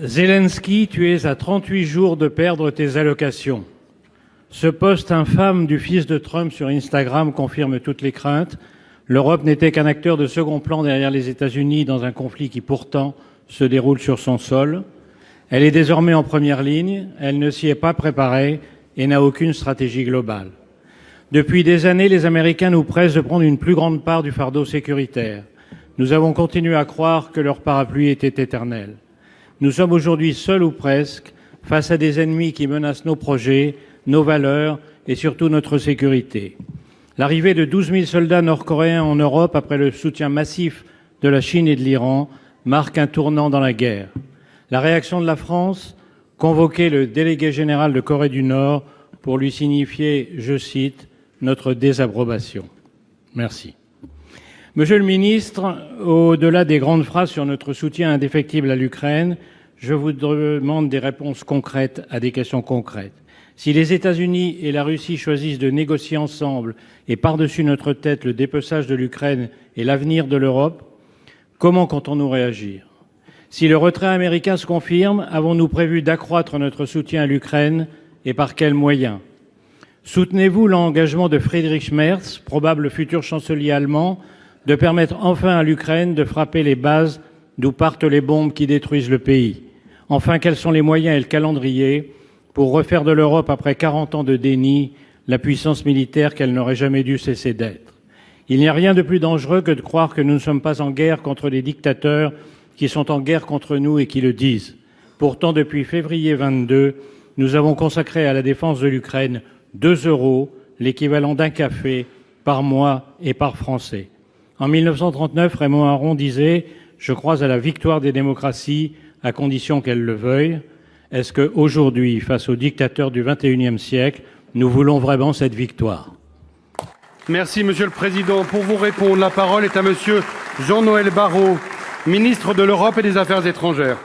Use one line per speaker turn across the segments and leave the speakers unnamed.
Zelensky, tu es à 38 jours de perdre tes allocations. Ce post infâme du fils de Trump sur Instagram confirme toutes les craintes. L'Europe n'était qu'un acteur de second plan derrière les États-Unis dans un conflit qui pourtant se déroule sur son sol. Elle est désormais en première ligne, elle ne s'y est pas préparée et n'a aucune stratégie globale. Depuis des années, les Américains nous pressent de prendre une plus grande part du fardeau sécuritaire. Nous avons continué à croire que leur parapluie était éternel. Nous sommes aujourd'hui seuls ou presque face à des ennemis qui menacent nos projets, nos valeurs et surtout notre sécurité. L'arrivée de 12 000 soldats nord-coréens en Europe après le soutien massif de la Chine et de l'Iran marque un tournant dans la guerre. La réaction de la France, convoquer le délégué général de Corée du Nord pour lui signifier, je cite, « notre désapprobation ». Merci. Monsieur le ministre, au-delà des grandes phrases sur notre soutien indéfectible à l'Ukraine, je vous demande des réponses concrètes à des questions concrètes. Si les États-Unis et la Russie choisissent de négocier ensemble et par-dessus notre tête le dépeçage de l'Ukraine et l'avenir de l'Europe, comment comptons-nous réagir ? Si le retrait américain se confirme, avons-nous prévu d'accroître notre soutien à l'Ukraine et par quels moyens ? Soutenez-vous l'engagement de Friedrich Merz, probable futur chancelier allemand, de permettre enfin à l'Ukraine de frapper les bases d'où partent les bombes qui détruisent le pays ? Enfin, quels sont les moyens et le calendrier pour refaire de l'Europe, après 40 ans de déni, la puissance militaire qu'elle n'aurait jamais dû cesser d'être ? Il n'y a rien de plus dangereux que de croire que nous ne sommes pas en guerre contre des dictateurs qui sont en guerre contre nous et qui le disent. Pourtant, depuis février 22, nous avons consacré à la défense de l'Ukraine 2 €, l'équivalent d'un café, par mois et par Français. En 1939, Raymond Aron disait « Je crois à la victoire des démocraties, à condition qu'elles le veuillent ». Est-ce qu'aujourd'hui, face aux dictateurs du XXIe siècle, nous voulons vraiment cette victoire ?
Merci, Monsieur le Président. Pour vous répondre, la parole est à Monsieur Jean-Noël Barrot, ministre de l'Europe et des Affaires étrangères.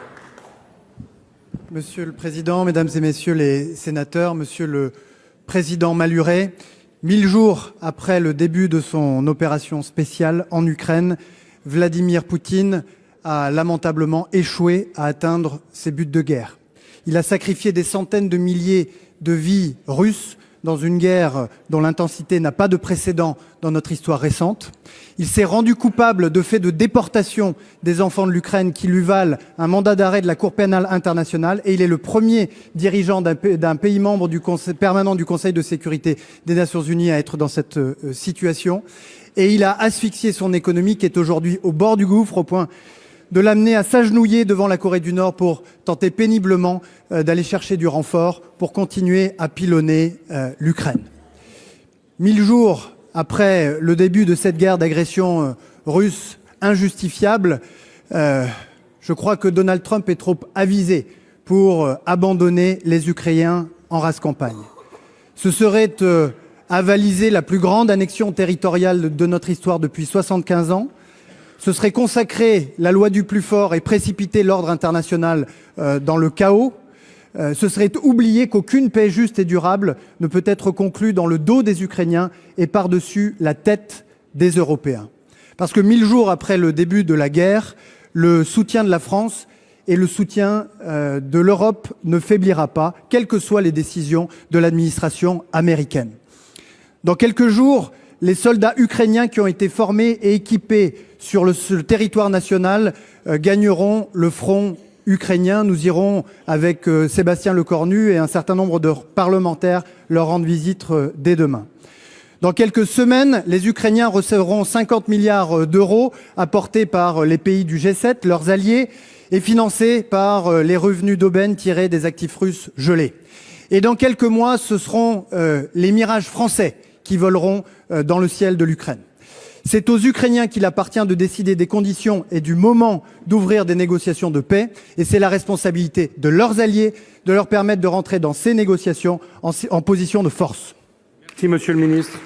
Monsieur le Président, Mesdames et Messieurs les sénateurs, Monsieur le Président Malhuret, 1000 jours après le début de son opération spéciale en Ukraine, Vladimir Poutine a lamentablement échoué à atteindre ses buts de guerre. Il a sacrifié des centaines de milliers de vies russes dans une guerre dont l'intensité n'a pas de précédent dans notre histoire récente. Il s'est rendu coupable de faits de déportation des enfants de l'Ukraine qui lui valent un mandat d'arrêt de la Cour pénale internationale et il est le premier dirigeant d'un pays membre permanent du Conseil de sécurité des Nations Unies à être dans cette situation. Et il a asphyxié son économie qui est aujourd'hui au bord du gouffre au point de l'amener à s'agenouiller devant la Corée du Nord pour tenter péniblement d'aller chercher du renfort pour continuer à pilonner l'Ukraine. 1000 jours après le début de cette guerre d'agression russe injustifiable, je crois que Donald Trump est trop avisé pour abandonner les Ukrainiens en rase campagne. Ce serait avaliser la plus grande annexion territoriale de notre histoire depuis 75 ans. Ce serait consacrer la loi du plus fort et précipiter l'ordre international dans le chaos. Ce serait oublier qu'aucune paix juste et durable ne peut être conclue dans le dos des Ukrainiens et par-dessus la tête des Européens. Parce que 1000 jours après le début de la guerre, le soutien de la France et le soutien de l'Europe ne faiblira pas, quelles que soient les décisions de l'administration américaine. Dans quelques jours, les soldats ukrainiens qui ont été formés et équipés sur le territoire national gagneront le front ukrainien. Nous irons avec Sébastien Lecornu et un certain nombre de parlementaires leur rendre visite dès demain. Dans quelques semaines, les Ukrainiens recevront 50 milliards d'euros apportés par les pays du G7, leurs alliés, et financés par les revenus d'aubaine tirés des actifs russes gelés. Et dans quelques mois, ce seront les Mirages français qui voleront dans le ciel de l'Ukraine. C'est aux Ukrainiens qu'il appartient de décider des conditions et du moment d'ouvrir des négociations de paix. Et c'est la responsabilité de leurs alliés de leur permettre de rentrer dans ces négociations en position de force.
Merci, Monsieur le Ministre.